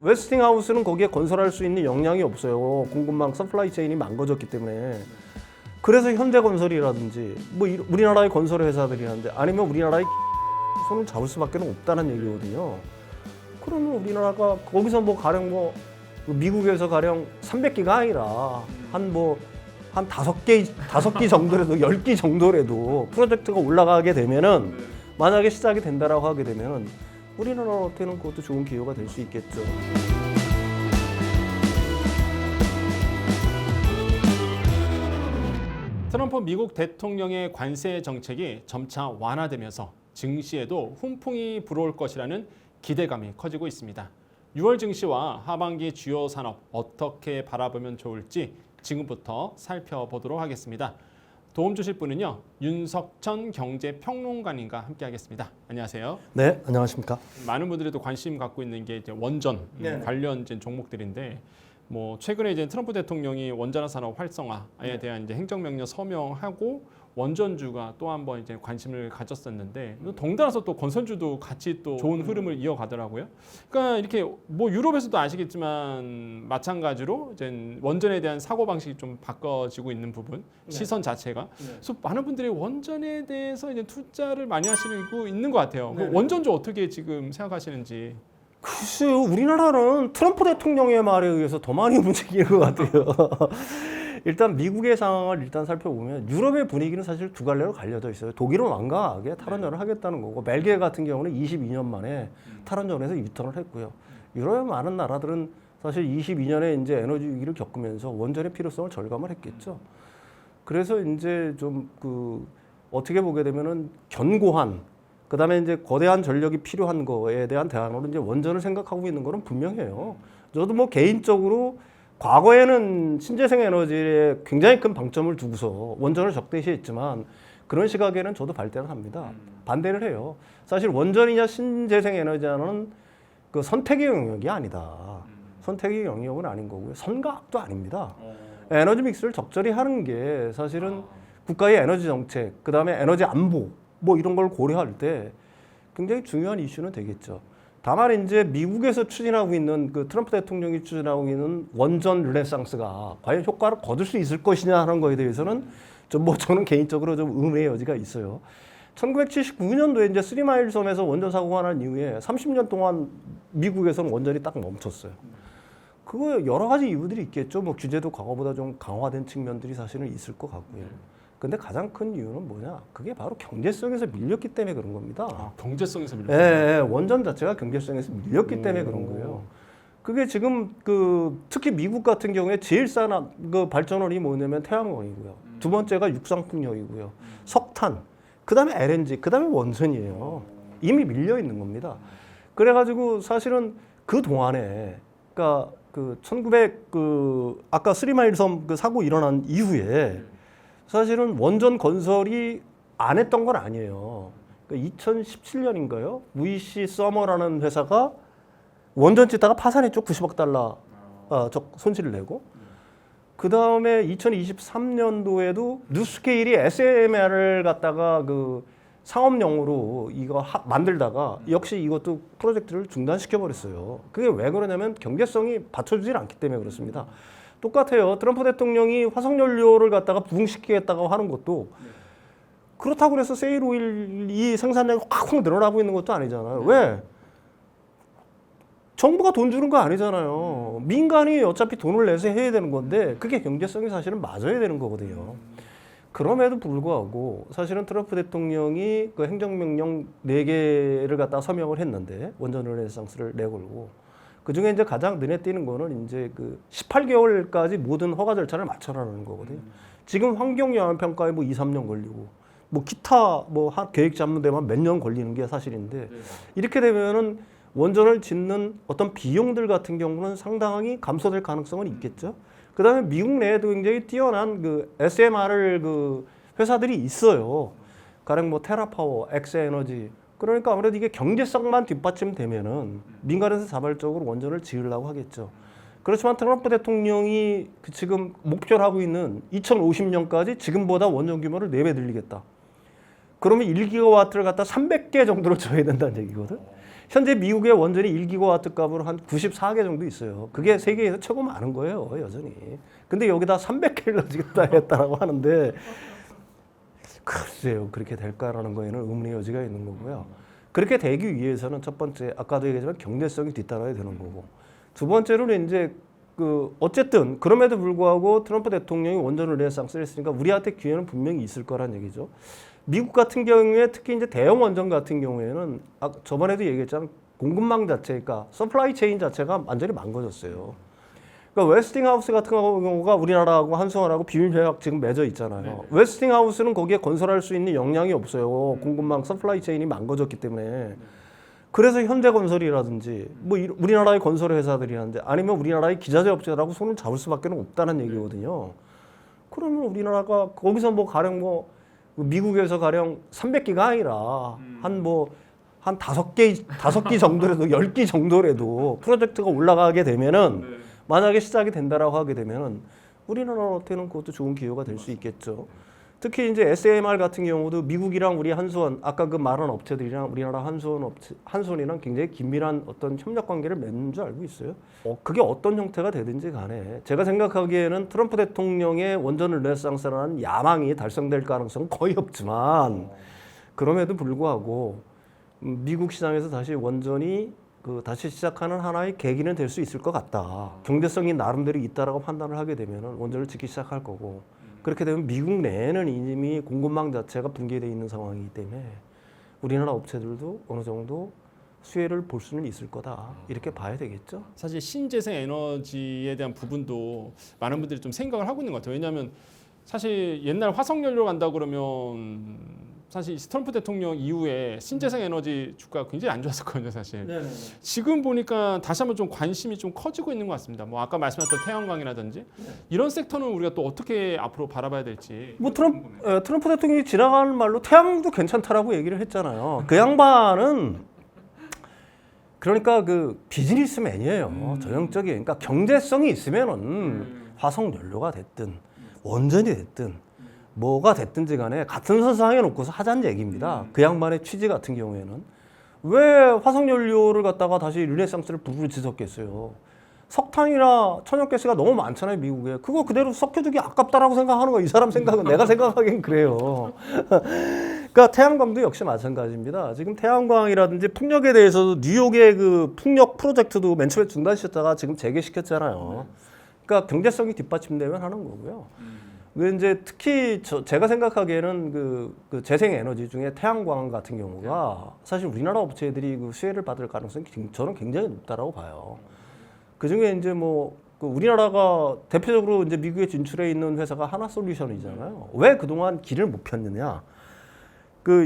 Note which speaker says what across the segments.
Speaker 1: 웨스팅하우스는 거기에 건설할 수 있는 역량이 없어요. 공급망 서플라이 체인이 망가졌기 때문에. 그래서 현대건설이라든지 뭐 우리나라의 건설 회사들이라든지 아니면 우리나라의 손을 잡을 수밖에 없다는 얘기거든요. 그러면 우리나라가 거기서 뭐 가령 뭐 미국에서 가령 300기가 아니라 한 5기 정도라도 10기 정도라도 프로젝트가 올라가게 되면은 만약에 시작이 된다라고 하게 되면은 우리나라한테는 그것도 좋은 기회가 될 수 있겠죠.
Speaker 2: 트럼프 미국 대통령의 관세 정책이 점차 완화되면서 증시에도 훈풍이 불어올 것이라는 기대감이 커지고 있습니다. 6월 증시와 하반기 주요 산업 어떻게 바라보면 좋을지 지금부터 살펴보도록 하겠습니다. 도움 주실 분은요, 윤석천 경제평론가님과 함께하겠습니다. 안녕하세요.
Speaker 1: 네, 안녕하십니까.
Speaker 2: 많은 분들이 또 관심 갖고 있는 게 이제 원전 관련 이제 종목들인데, 뭐 최근에 이제 트럼프 대통령이 원자력 산업 활성화에 대한 이제 행정명령 서명하고 원전주가 또 한 번 이제 관심을 가졌었는데, 덩달아서 또 건설주도 같이 또 좋은 흐름을 이어가더라고요. 그러니까 이렇게 뭐 유럽에서도 아시겠지만 마찬가지로 이제 원전에 대한 사고 방식이 좀 바꿔지고 있는 부분, 시선 자체가. 그래서 많은 분들이 원전에 대해서 이제 투자를 많이 하시고 있는 것 같아요. 원전주 어떻게 지금 생각하시는지.
Speaker 1: 글쎄요, 우리나라는 트럼프 대통령의 말에 의해서 더 많이 움직이는 것 같아요. 일단 미국의 상황을 일단 살펴보면 유럽의 분위기는 사실 두 갈래로 갈려져 있어요. 독일은 완강하게 탈원전을 하겠다는 거고, 벨기에 같은 경우는 22년 만에 탈원전에서 유턴을 했고요. 유럽의 많은 나라들은 사실 22년에 이제 에너지 위기를 겪으면서 원전의 필요성을 절감을 했겠죠. 그래서 이제 좀 어떻게 보게 되면은 견고한, 그다음에 이제 거대한 전력이 필요한 거에 대한 대안으로 이제 원전을 생각하고 있는 거는 분명해요. 저도 뭐 개인적으로 과거에는 신재생 에너지에 굉장히 큰 방점을 두고서 원전을 적대시했지만 그런 시각에는 저도 발대를 합니다. 반대를 해요. 사실 원전이냐 신재생 에너지냐는 그 선택의 영역이 아니다. 선택의 영역은 아닌 거고요. 선각도 아닙니다. 에너지 믹스를 적절히 하는 게 사실은 국가의 에너지 정책, 그다음에 에너지 안보 뭐 이런 걸 고려할 때 굉장히 중요한 이슈는 되겠죠. 다만 이제 미국에서 추진하고 있는 그 트럼프 대통령이 추진하고 있는 원전 르네상스가 과연 효과를 거둘 수 있을 것이냐 하는 거에 대해서는 저는 개인적으로 좀 의문의 여지가 있어요. 1979년도에 이제 쓰리마일 섬에서 원전 사고가 난 이후에 30년 동안 미국에서는 원전이 딱 멈췄어요. 그거 여러 가지 이유들이 있겠죠. 뭐 규제도 과거보다 좀 강화된 측면들이 사실은 있을 것 같고요. 근데 가장 큰 이유는 뭐냐? 그게 바로 경제성에서 밀렸기 때문에 그런 겁니다.
Speaker 2: 아, 경제성에서 밀렸다.
Speaker 1: 네, 원전 자체가 경제성에서 밀렸기 때문에 그런 거예요. 그게 지금 특히 미국 같은 경우에 제일 싼 발전원이 뭐냐면 태양광이고요. 두 번째가 육상풍력이고요. 석탄, 그다음에 LNG, 그다음에 원전이에요. 이미 밀려 있는 겁니다. 그래가지고 사실은 그 동안에, 그러니까 아까 쓰리마일 섬 사고 일어난 이후에 사실은 원전 건설이 안 했던 건 아니에요. 그러니까 2017년인가요? VC 서머라는 회사가 원전 짓다가 파산했죠. 90억 달러 손실을 내고. 그 다음에 2023년도에도 뉴스케일이 SMR을 갖다가 상업용으로 이거 만들다가 역시 이것도 프로젝트를 중단시켜 버렸어요. 그게 왜 그러냐면 경제성이 받쳐주질 않기 때문에 그렇습니다. 똑같아요. 트럼프 대통령이 화석연료를 갖다가 부흥시키겠다고 하는 것도 그렇다고 해서 세일 오일이 생산량이 확 늘어나고 있는 것도 아니잖아요. 왜? 정부가 돈 주는 거 아니잖아요. 민간이 어차피 돈을 내서 해야 되는 건데 그게 경제성이 사실은 맞아야 되는 거거든요. 그럼에도 불구하고 사실은 트럼프 대통령이 그 행정명령 4개를 갖다가 서명을 했는데 원전 르네상스를 내걸고 그중에 이제 가장 눈에 띄는 거는 이제 18개월까지 모든 허가 절차를 맞춰라는 거거든요. 지금 환경영향평가에 뭐 2, 3년 걸리고 뭐 기타 계획 잡는 데만 몇 년 걸리는 게 사실인데 이렇게 되면은 원전을 짓는 어떤 비용들 같은 경우는 상당히 감소될 가능성은 있겠죠. 그다음에 미국 내에도 굉장히 뛰어난 SMR 회사들이 있어요. 가령 뭐 테라파워, 엑스에너지. 그러니까 아무래도 이게 경제성만 뒷받침되면은 민간에서 자발적으로 원전을 지으려고 하겠죠. 그렇지만 트럼프 대통령이 지금 목표를 하고 있는 2050년까지 지금보다 원전 규모를 4배 늘리겠다. 그러면 1기가와트를 갖다 300개 정도로 줘야 된다는 얘기거든. 현재 미국의 원전이 1기가와트 값으로 한 94개 정도 있어요. 그게 세계에서 최고 많은 거예요, 여전히. 근데 여기다 300개를 짓겠다 했다라고 하는데 글쎄요, 그렇게 될까라는 거에는 의문의 여지가 있는 거고요. 그렇게 되기 위해서는 첫 번째, 아까도 얘기했지만 경제성이 뒤따라야 되는 거고, 두 번째로는 이제 어쨌든 그럼에도 불구하고 트럼프 대통령이 원전 르네상스를 했으니까 우리한테 기회는 분명히 있을 거란 얘기죠. 미국 같은 경우에 특히 이제 대형 원전 같은 경우에는 저번에도 얘기했지만 공급망 자체가 서플라이 체인 자체가 완전히 망가졌어요. 그러니까 웨스팅하우스 같은 경우가 우리나라하고 한수원하고 비밀 협약 지금 맺어 있잖아요.
Speaker 2: 네.
Speaker 1: 웨스팅하우스는 거기에 건설할 수 있는 역량이 없어요. 공급망 서플라이 체인이 망가졌기 때문에. 그래서 현대건설이라든지 뭐 우리나라의 건설 회사들이라든지 아니면 우리나라의 기자재 업체들하고 손을 잡을 수밖에 없다는 얘기거든요. 그러면 우리나라가 거기서 뭐 가령 뭐 미국에서 가령 300기가 아니라 한 5기 정도라도 10기 정도라도 프로젝트가 올라가게 되면은 만약에 시작이 된다라고 하게 되면은 우리나라한테는 그것도 좋은 기회가 될 수 있겠죠. 특히 이제 SMR 같은 경우도 미국이랑 우리 한수원 아까 그 말한 업체들이랑 우리나라 한수원이랑 굉장히 긴밀한 어떤 협력 관계를 맺는 줄 알고 있어요. 그게 어떤 형태가 되든지 간에 제가 생각하기에는 트럼프 대통령의 원전 르네상스라는 야망이 달성될 가능성은 거의 없지만 그럼에도 불구하고 미국 시장에서 다시 원전이 다시 시작하는 하나의 계기는 될 수 있을 것 같다. 경제성이 나름대로 있다라고 판단을 하게 되면 원전을 짓기 시작할 거고 그렇게 되면 미국 내에는 이미 공급망 자체가 붕괴되어 있는 상황이기 때문에 우리나라 업체들도 어느 정도 수혜를 볼 수는 있을 거다. 이렇게 봐야 되겠죠.
Speaker 2: 사실 신재생 에너지에 대한 부분도 많은 분들이 좀 생각을 하고 있는 것 같아요. 왜냐하면 사실 옛날 화석연료 간다 그러면 사실 트럼프 대통령 이후에 신재생 에너지 주가가 굉장히 안 좋았었거든요, 사실.
Speaker 1: 네네.
Speaker 2: 지금 보니까 다시 한번 좀 관심이 좀 커지고 있는 것 같습니다. 뭐 아까 말씀하셨던 태양광이라든지 이런 섹터는 우리가 또 어떻게 앞으로 바라봐야 될지.
Speaker 1: 뭐 트럼프 대통령이 지나가는 말로 태양도 괜찮다라고 얘기를 했잖아요. 그 양반은 그러니까 그 비즈니스맨이에요. 전형적인. 그러니까 경제성이 있으면은 화석 연료가 됐든 원전이 됐든 뭐가 됐든지 간에 같은 선상에 놓고서 하자는 얘기입니다. 그 양반의 취지 같은 경우에는 왜 화석 연료를 갖다가 다시 르네상스를 부르짖었겠어요. 석탄이나 천연가스가 너무 많잖아요, 미국에. 그거 그대로 석유두기 아깝다라고 생각하는 거 이 사람 생각은 내가 생각하기엔 그래요. 그러니까 태양광도 역시 마찬가지입니다. 지금 태양광이라든지 풍력에 대해서도 뉴욕의 그 풍력 프로젝트도 맨 처음에 중단시켰다가 지금 재개시켰잖아요. 그러니까 경제성이 뒷받침되면 하는 거고요. 이제 특히 제가 생각하기에는 그 재생 에너지 중에 태양광 같은 경우가 사실 우리나라 업체들이 그 수혜를 받을 가능성이 저는 굉장히 높다라고 봐요. 그 중에 이제 그 우리나라가 대표적으로 이제 미국에 진출해 있는 회사가 하나솔루션이잖아요. 왜 그동안 길을 못 폈느냐?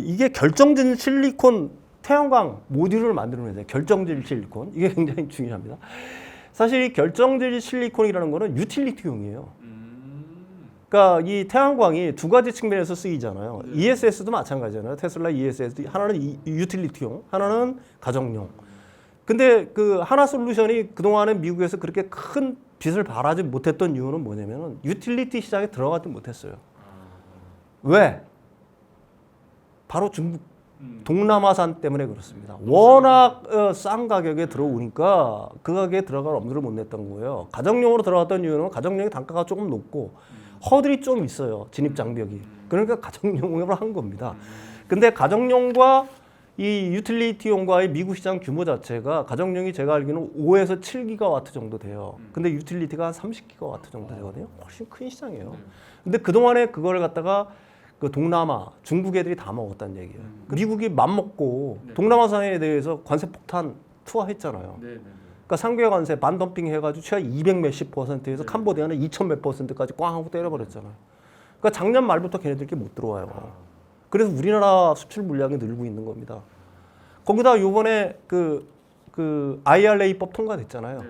Speaker 1: 이게 결정질 실리콘 태양광 모듈을 만드는 회사예요. 결정질 실리콘. 이게 굉장히 중요합니다. 사실 이 결정질 실리콘이라는 거는 유틸리티용이에요. 그러니까 이 태양광이 두 가지 측면에서 쓰이잖아요. ESS도 마찬가지잖아요. 테슬라 ESS 하나는 유틸리티용, 하나는 가정용. 근데 그 하나솔루션이 그동안에 미국에서 그렇게 큰 빚을 발하지 못했던 이유는 뭐냐면은 유틸리티 시장에 들어가지 못했어요. 왜? 바로 중국 동남아산 때문에 그렇습니다. 워낙 싼 가격에 들어오니까 그 가격에 들어갈 엄두를 못 냈던 거예요. 가정용으로 들어갔던 이유는 가정용의 단가가 조금 높고 허들이 좀 있어요. 진입 장벽이. 그러니까 가정용으로 한 겁니다. 근데 가정용과 이 유틸리티용과의 미국 시장 규모 자체가 가정용이 제가 알기로는 5에서 7기가와트 정도 돼요. 근데 유틸리티가 한 30기가와트 정도 되거든요. 훨씬 큰 시장이에요. 근데 그동안에 그걸 갖다가 그 동남아, 중국 애들이 다 먹었다는 얘기예요. 미국이 맘먹고 동남아산에 대해서 관세 폭탄 투하했잖아요. 그러니까 상계 관세 반덤핑 해가지고 최하 200 몇십 %에서 캄보디아는 2000 몇 %까지 꽝 하고 때려버렸잖아요. 그러니까 작년 말부터 걔네들이 못 들어와요. 그래서 우리나라 수출 물량이 늘고 있는 겁니다. 거기다 요번에 그 IRA법 통과됐잖아요.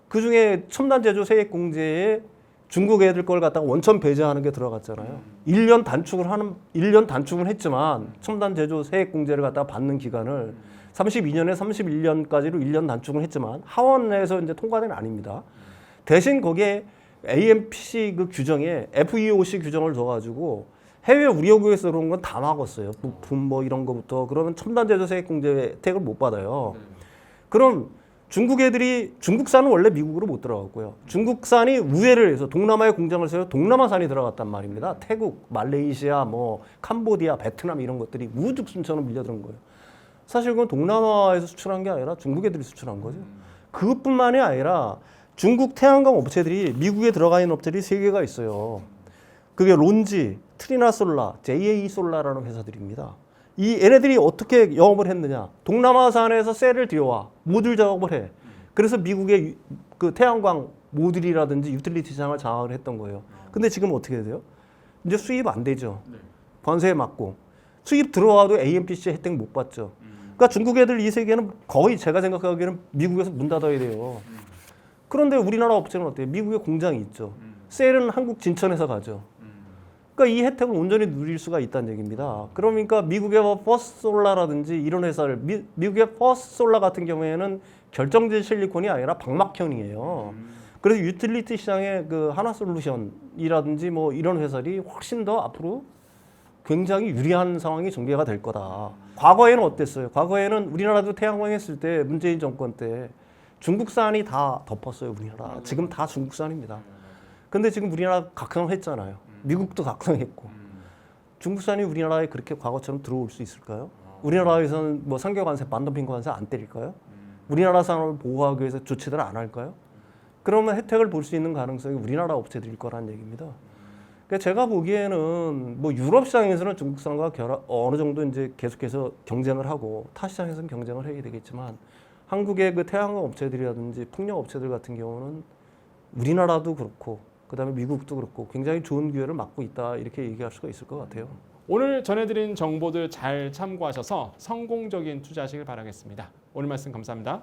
Speaker 1: 그 중에 첨단 제조 세액 공제에 중국 애들 걸 갖다가 원천 배제하는 게 들어갔잖아요. 1년 단축을 했지만 첨단 제조 세액 공제를 갖다가 받는 기간을 32년에 31년까지로 1년 단축을 했지만 하원에서 이제 통과된 아닙니다. 대신 거기에 AMPC 그 규정에 FEOC 규정을 둬가지고 해외 우려국에서 그런 건 다 막았어요. 부품 뭐 이런 거부터. 그러면 첨단 제조 세액 공제 혜택을 못 받아요. 그럼 중국 애들이 중국산은 원래 미국으로 못 들어갔고요. 중국산이 우회를 해서 동남아에 공장을 세워 동남아산이 들어갔단 말입니다. 태국, 말레이시아, 뭐 캄보디아, 베트남 이런 것들이 우죽순처럼 밀려드는 거예요. 사실 그건 동남아에서 수출한 게 아니라 중국 애들이 수출한 거죠. 그것뿐만이 아니라 중국 태양광 업체들이 미국에 들어가 있는 업체들이 3개가 있어요. 그게 론지, 트리나솔라, JA솔라라는 회사들입니다. 이 얘네들이 어떻게 영업을 했느냐? 동남아산에서 셀을 들여와 모듈 작업을 해. 그래서 미국의 그 태양광 모듈이라든지 유틸리티 시장을 장악을 했던 거예요. 근데 지금 어떻게 돼요? 이제 수입 안 되죠. 관세에 맞고 수입 들어와도 AMPC 혜택 못 받죠. 그러니까 중국 애들 이 세계는 거의 제가 생각하기에는 미국에서 문 닫아야 돼요. 그런데 우리나라 업체는 어때요? 미국에 공장이 있죠. 셀은 한국 진천에서 가죠. 그러니까 이 혜택을 온전히 누릴 수가 있다는 얘기입니다. 그러니까 미국의 뭐 퍼스솔라라든지 이런 회사를 미국의 퍼스솔라 같은 경우에는 결정질 실리콘이 아니라 방막형이에요. 그래서 유틸리티 시장의 그 하나솔루션이라든지 뭐 이런 회사들이 훨씬 더 앞으로 굉장히 유리한 상황이 전개가 될 거다. 과거에는 어땠어요? 과거에는 우리나라도 태양광 했을 때 문재인 정권 때 중국산이 다 덮었어요, 우리나라. 지금 다 중국산입니다. 근데 지금 우리나라 각성했잖아요. 미국도 각성했고. 중국산이 우리나라에 그렇게 과거처럼 들어올 수 있을까요? 우리나라에서는 뭐 상계관세, 반덤핑 관세 안 때릴까요? 우리나라 산업을 보호하기 위해서 조치들을 안 할까요? 그러면 혜택을 볼 수 있는 가능성이 우리나라 업체들일 거란 얘기입니다. 그러니까 제가 보기에는 뭐 유럽 시장에서는 중국산과 어느 정도 이제 계속해서 경쟁을 하고 타 시장에서는 경쟁을 해야 되겠지만 한국의 그 태양광 업체들이라든지 풍력 업체들 같은 경우는 우리나라도 그렇고 그다음에 미국도 그렇고 굉장히 좋은 기회를 맞고 있다 이렇게 얘기할 수가 있을 것 같아요.
Speaker 2: 오늘 전해드린 정보들 잘 참고하셔서 성공적인 투자하시길 바라겠습니다. 오늘 말씀 감사합니다.